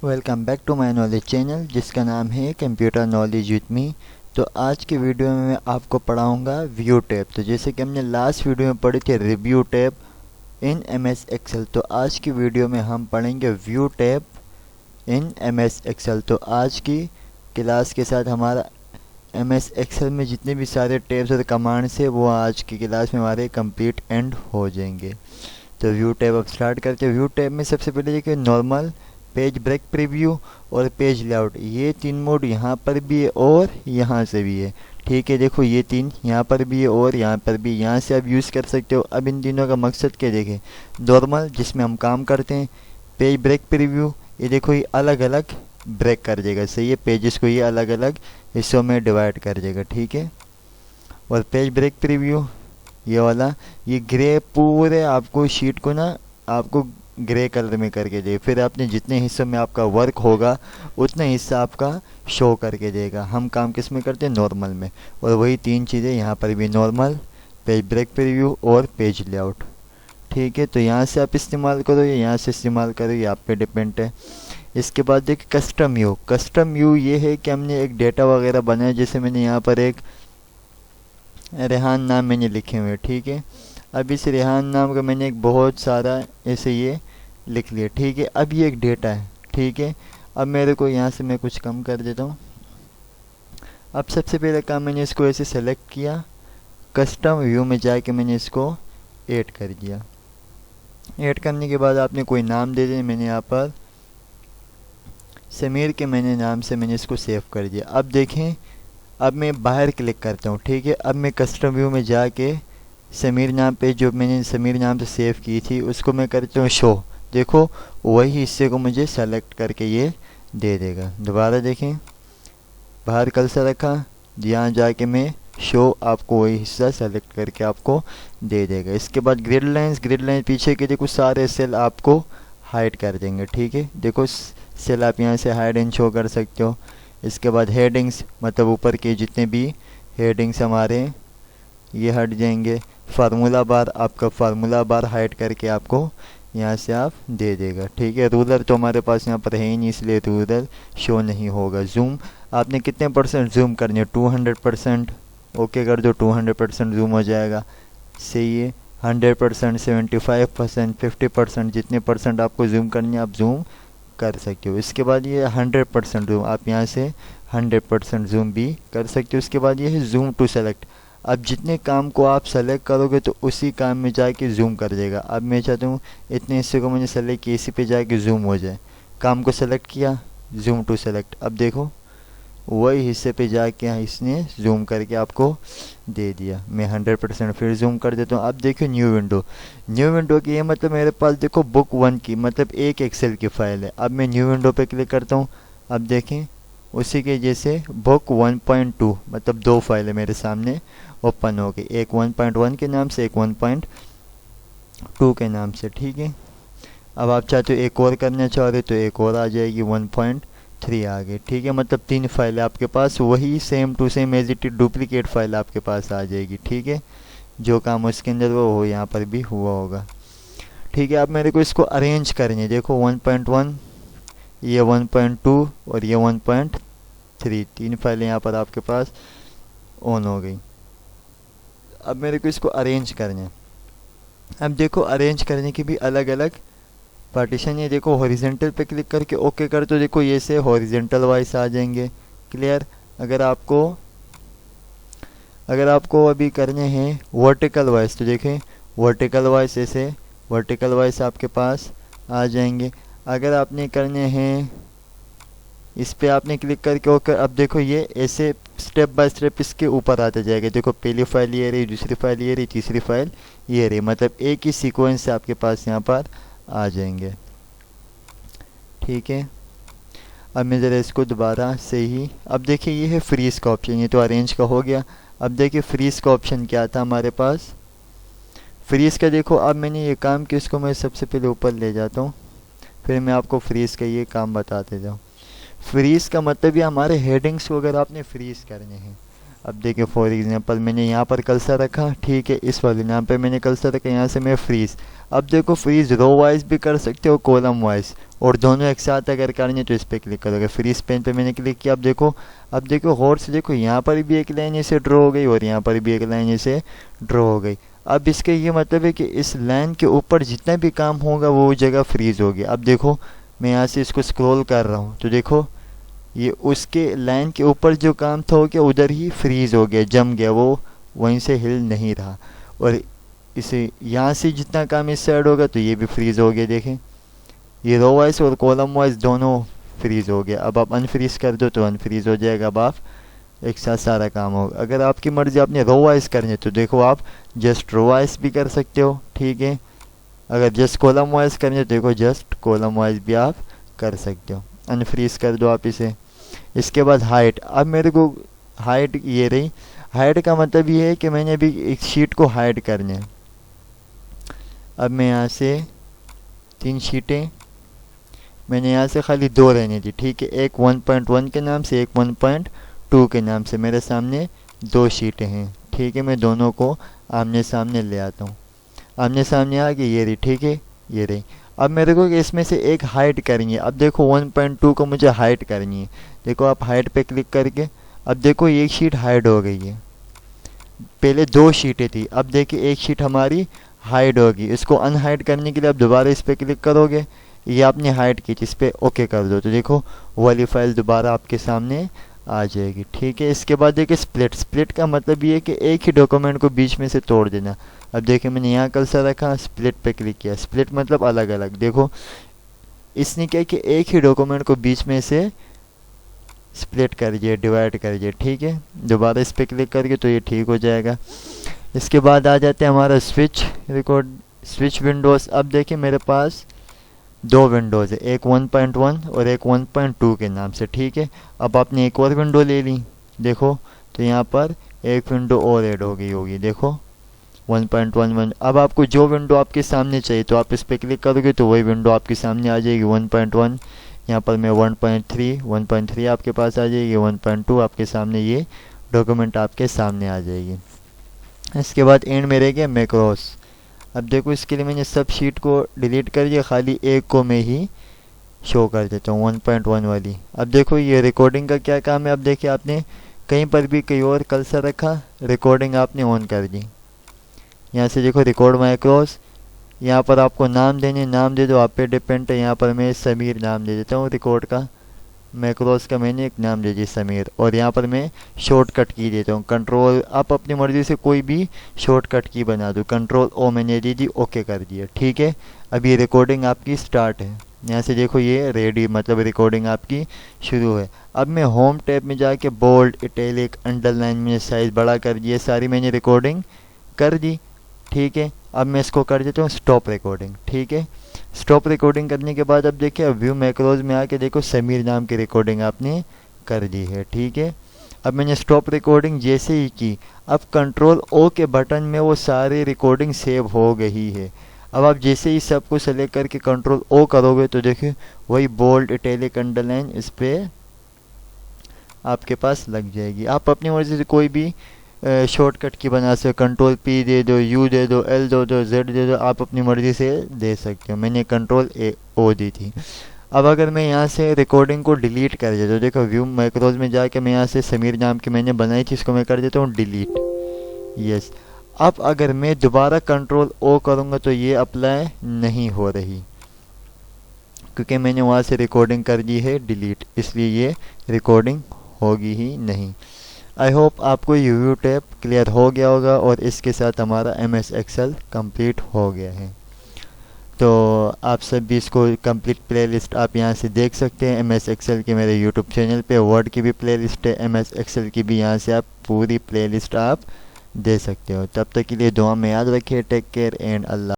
Welcome back to my knowledge channel जिसका नाम है कंप्यूटर नॉलेज विद मी। तो आज की वीडियो में मैं आपको पढ़ाऊंगा व्यू टैब। तो जैसे कि हमने लास्ट वीडियो में पढ़ी थी review tab in MS Excel, तो आज की वीडियो में हम पढ़ेंगे view tab in MS Excel. तो आज की क्लास के साथ हमारा एमएस एक्सेल में जितने भी सारे टैब्स और कमांड्स है वो आज की क्लास में हमारे कंप्लीट एंड हो जाएंगे। तो व्यू टैब अब स्टार्ट करते हैं। व्यू टैब में सबसे पहले देखिए नॉर्मल, पेज ब्रेक प्रीव्यू और पेज लेआउट, ये तीन मोड यहाँ पर भी है और यहाँ से भी है। ठीक है, देखो ये तीन यहाँ पर भी है और यहाँ पर भी, यहाँ से आप यूज़ कर सकते हो। अब इन तीनों का मकसद क्या देखें। नॉर्मल जिसमें हम काम करते हैं, पेज ब्रेक प्रीव्यू, ये देखो ये अलग अलग ब्रेक कर देगा, सही है, पेजेस को ये अलग अलग हिस्सों में डिवाइड कर देगा। ठीक है, और पेज ब्रेक प्रीव्यू ये वाला, ये ग्रे पूरे आपको शीट को ना आपको ग्रे कलर में करके दे, फिर आपने जितने हिस्सों में आपका वर्क होगा उतना हिस्सा आपका शो करके देगा। हम काम किस में करते हैं, नॉर्मल में, और वही तीन चीज़ें यहाँ पर भी, नॉर्मल, पेज ब्रेक प्रीव्यू और पेज लेआउट। ठीक है, तो यहाँ से आप इस्तेमाल करो या यहाँ से इस्तेमाल करो, ये आप पे डिपेंड है। इसके बाद देखिए कस्टम व्यू। कस्टम व्यू ये है कि हमने एक डेटा वगैरह बनाया, जैसे मैंने यहाँ पर एक रेहान नाम मैंने लिखे हुए, ठीक है। अब इस रेहान नाम का मैंने एक बहुत सारा ऐसे ये लिख लिया, ठीक है। अब ये एक डेटा है, ठीक है। अब मेरे को यहाँ से मैं कुछ कम कर देता हूँ। अब सबसे पहले काम मैंने इसको ऐसे सेलेक्ट किया, कस्टम व्यू में जाके मैंने इसको ऐड कर दिया। ऐड करने के बाद आपने कोई नाम दे दें, मैंने यहाँ पर समीर के मैंने नाम से मैंने इसको सेव कर दिया। अब देखें, अब मैं बाहर क्लिक करता हूँ, ठीक है। अब मैं कस्टम व्यू में जाके समीर नाम पे जो मैंने समीर नाम से सेव की थी उसको मैं करता हूँ शो। देखो वही हिस्से को मुझे सेलेक्ट करके ये दे देगा। दोबारा देखें, बाहर कर्सर रखा, यहाँ जाके मैं शो, आपको वही हिस्सा सेलेक्ट करके आपको दे देगा। इसके बाद ग्रिड लाइंस, ग्रिड लाइन पीछे के देखो सारे सेल आपको हाइड कर देंगे, ठीक है। देखो सेल आप यहाँ से हाइड एंड शो कर सकते हो। इसके बाद हेडिंग्स, मतलब ऊपर के जितने भी हेडिंग्स हमारे ये हट जाएंगे। फार्मूला बार, आपका फार्मूला बार हाइड करके आपको यहाँ से आप दे देगा, ठीक है। रूलर तो हमारे पास यहाँ पर है ही नहीं, इसलिए रूलर शो नहीं होगा। जूम, आपने कितने परसेंट जूम करनी है, 200%, ओके कर दो, 200% जूम हो जाएगा, सही है। 100%, 75%, 50%, जितने परसेंट आपको जूम करनी है आप जूम कर सकते हो। इसके बाद ये 100% जूम, आप यहाँ से 100% जूम भी कर सकते हो। इसके बाद ये है जूम टू सेलेक्ट। अब जितने काम को आप सेलेक्ट करोगे तो उसी काम में जाके जूम कर देगा। अब मैं चाहता हूँ इतने हिस्से को मैंने सेलेक्ट किया, इसी पे जाके जूम हो जाए। काम को सेलेक्ट किया, जूम टू सेलेक्ट, अब देखो वही हिस्से पे जाके इसने जूम करके आपको दे दिया। मैं 100% फिर जूम कर देता हूँ। अब देखो न्यू विंडो, न्यू विंडो की ये मतलब मेरे पास देखो बुक 1 की, मतलब एक एक्सेल की फाइल है। अब मैं न्यू विंडो पे क्लिक करता हूँ, अब देखें उसी के जैसे बुक 1.2, मतलब दो फाइलें मेरे सामने ओपन हो गई, एक 1.1 के नाम से, एक 1.2 के नाम से, ठीक है। अब आप चाहते हो एक और करना चाह रहे तो एक और आ जाएगी, 1.3 आ गई, ठीक है। मतलब तीन फाइलें आपके पास, वही same to same as it is duplicate file आपके पास आ जाएगी, ठीक है। जो काम उसके अंदर वो हो यहाँ पर भी हुआ होगा, ठीक है। अब मेरे को इसको अरेंज करनी है, देखो 1.1, ये 1.2 और ये 1.3, तीन फाइलें यहाँ पर आपके पास ऑन हो गई। अब मेरे को इसको अरेंज करना है। अब देखो अरेंज करने की भी अलग अलग पार्टीशन है। देखो हॉरिजेंटल पे क्लिक करके ओके कर, तो देखो ये से हॉरिजेंटल वाइज आ जाएंगे, क्लियर। अगर आपको अभी करने हैं वर्टिकल वाइज, तो देखें वर्टिकल वाइज ऐसे वर्टिकल वाइज आपके पास आ जाएंगे। अगर आपने करने हैं इस पे आपने क्लिक करके ओके, अब देखो ये ऐसे स्टेप बाय स्टेप इसके ऊपर आता जाएगा। देखो पहली फाइल ये रही, दूसरी फाइल ये रही, तीसरी फाइल ये रही, मतलब एक ही सीक्वेंस से आपके पास यहाँ पर आ जाएंगे, ठीक है। अब मैं ज़रा इसको दोबारा से ही, अब देखिए ये है फ्रीज का ऑप्शन, ये तो अरेंज का हो गया। अब देखिए फ्रीज का ऑप्शन क्या था हमारे पास, फ्रीज का देखो अब मैंने ये काम कि इसको मैं सबसे पहले ऊपर ले जाता हूँ, फिर मैं आपको फ्रीज का ये काम बताते जाऊँ। फ्रीज का मतलब ये हमारे हेडिंग्स को अगर आपने फ्रीज करने हैं, अब देखिए फॉर एग्जांपल मैंने यहाँ पर कर्सर रखा, ठीक है, इस वाले नाम पे मैंने कर्सर रखा, यहाँ से मैं फ्रीज। अब देखो फ्रीज रो वाइज भी कर सकते हो, कॉलम वाइज, और दोनों एक साथ अगर करनी तो इस पर क्लिक करोगे। फ्रीज पेन पे मैंने क्लिक किया। अब देखो गौर से देखो, यहाँ पर भी एक लाइन ऐसे ड्रॉ हो गई और यहाँ पर भी एक लाइन ऐसे ड्रॉ हो गई। अब इसका ये मतलब है कि इस लाइन के ऊपर जितना भी काम होगा वो जगह फ्रीज होगी। अब देखो मैं यहाँ से इसको स्क्रॉल कर रहा हूँ तो देखो ये उसके लाइन के ऊपर जो काम था हो गया, उधर ही फ्रीज हो गया, जम गया, वो वहीं से हिल नहीं रहा। और इसे यहाँ से जितना काम इस साइड होगा तो ये भी फ्रीज हो गया। देखें ये रो वाइज और कॉलम वाइज दोनों फ्रीज हो गया। अब आप अनफ्रीज कर दो तो अनफ्रीज हो जाएगा। अब आप एक साथ सारा काम होगा। अगर आपकी मर्जी आपने रो वाइज करनी है तो देखो आप जस्ट रो वाइज भी कर सकते हो, ठीक है। अगर जस्ट कॉलम वाइज करनी है तो देखो जस्ट कॉलम वाइज भी आप कर सकते हो। अनफ्रीज कर दो आप इसे। इसके बाद हाइट। अब मेरे को हाइट ये रही। हाइट का मतलब ये है कि मैंने अभी एक शीट को हाइड करना है। अब मैं यहाँ से 3 शीटें मैंने यहाँ से खाली 2 रहने दी, ठीक है। एक 1.1 के नाम से, एक 1.2 के नाम से। मेरे सामने 2 शीटें हैं, ठीक है। मैं दोनों को आमने सामने ले आता हूँ। आमने सामने आ गई, ये रही, ठीक है, ये रही। अब मेरे को इसमें से एक हाइट करनी है। अब देखो 1.2 को मुझे हाइट करनी है। देखो आप हाइट पे क्लिक करके, अब देखो एक शीट हाइड हो गई है। पहले 2 शीटें थी, अब देखिए एक शीट हमारी हाइड होगी। इसको अनहाइड करने के लिए आप दोबारा इस पर क्लिक करोगे। ये आपने हाइड की थी, इस पर ओके कर दो तो देखो वो वाली फाइल दोबारा आपके सामने आ जाएगी, ठीक है। इसके बाद देखिए स्प्लिट। स्प्लिट का मतलब ये है कि एक ही डॉक्यूमेंट को बीच में से तोड़ देना। अब देखिए मैंने यहाँ कर्सर रखा, स्प्लिट पे क्लिक किया। स्प्लिट मतलब अलग अलग। देखो इसने क्या कि एक ही डॉक्यूमेंट को बीच में से स्प्लिट कर दिया, डिवाइड कर दिया, ठीक है। दोबारा इस पर क्लिक करके तो ये ठीक हो जाएगा। इसके बाद आ जाते हैं हमारा स्विच स्विच विंडोज़। अब देखिए मेरे पास 2 विंडोज़ है, एक 1.1 और एक 1.2 के नाम से, ठीक है। अब आपने एक और विंडो ले ली, देखो तो यहाँ पर एक विंडो और ऐड हो गई होगी, देखो 1.11। अब आपको जो विंडो आपके सामने चाहिए तो आप इस पर क्लिक करोगे तो वही विंडो आपके सामने आ जाएगी। 1.1 यहाँ पर मैं 1.3 आपके पास आ जाएगी। 1.2 आपके सामने ये डॉक्यूमेंट आपके सामने आ जाएगी। इसके बाद एंड में रह गया मैक्रोस। अब देखो इसके लिए मैंने सब शीट को डिलीट कर दिया, खाली एक को मैं ही शो कर देता हूँ, 1.1 वाली। अब देखो ये रिकॉर्डिंग का क्या काम है। अब देखिए आपने कहीं पर भी कहीं और कर्सर रखा, रिकॉर्डिंग आपने ऑन कर दी। यहाँ से देखो रिकॉर्ड मैक्रोस, यहाँ पर आपको नाम देने, नाम दे दो, आप पे डिपेंड है। यहाँ पर मैं समीर नाम दे देता हूँ रिकॉर्ड का। मैक्रोस का मैंने एक नाम दे दिया समीर। और यहाँ पर मैं शॉर्टकट की देता हूँ कंट्रोल, आप अपनी मर्ज़ी से कोई भी शॉर्टकट की बना दो। कंट्रोल ओ मैंने दे दी, ओके कर दिया, ठीक है। अब ये रिकॉर्डिंग आपकी स्टार्ट है। यहाँ से देखो ये रेडी, मतलब रिकॉर्डिंग आपकी शुरू है। अब मैं होम टैब में जाके बोल्ड, इटैलिक, अंडरलाइन में साइज़ बड़ा कर दिया, सारी मैंने रिकॉर्डिंग कर दी, ठीक है। अब मैं इसको कर देता हूँ स्टॉप रिकॉर्डिंग, ठीक है। स्टॉप रिकॉर्डिंग करने के बाद अब देखिए व्यू मैक्रोज में आके देखो समीर नाम की रिकॉर्डिंग आपने कर दी है, ठीक है। अब मैंने स्टॉप रिकॉर्डिंग जैसे ही की, अब कंट्रोल ओ के बटन में वो सारी रिकॉर्डिंग सेव हो गई है। अब आप जैसे ही सबको सेलेक्ट करके कंट्रोल ओ करोगे तो देखिए वही बोल्ड, इटैलिक, अंडरलाइन इस पर आपके पास लग जाएगी। आप अपनी मर्जी से कोई भी शॉर्टकट की बना सकते हो। कंट्रोल पी दे दो, यू दे दो, एल दे दो, जेड दे दो, आप अपनी मर्ज़ी से दे सकते हो। मैंने कंट्रोल ए ओ दी थी। अब अगर मैं यहाँ से रिकॉर्डिंग को डिलीट कर देता हूँ, देखो व्यू मैक्रोज में जाके मैं यहाँ से समीर नाम की मैंने बनाई थी, इसको मैं कर देता हूँ डिलीट, यस। अब अगर मैं दोबारा कंट्रोल ओ करूँगा तो ये अप्लाई नहीं हो रही, क्योंकि मैंने वहाँ से रिकॉर्डिंग कर दी है डिलीट, इसलिए ये रिकॉर्डिंग होगी ही नहीं। आई होप आपको ये व्यू टैब क्लियर हो गया होगा और इसके साथ हमारा MS एक्सेल कंप्लीट हो गया है। तो आप सब भी इसको कंप्लीट प्लेलिस्ट आप यहाँ से देख सकते हैं। MS एक्सेल के मेरे यूट्यूब चैनल पे वर्ड की भी प्लेलिस्ट है, MS एक्सेल की भी यहाँ से आप पूरी प्लेलिस्ट आप दे सकते हो। तब तक के लिए दुआ में याद रखिए। Take care and Allah.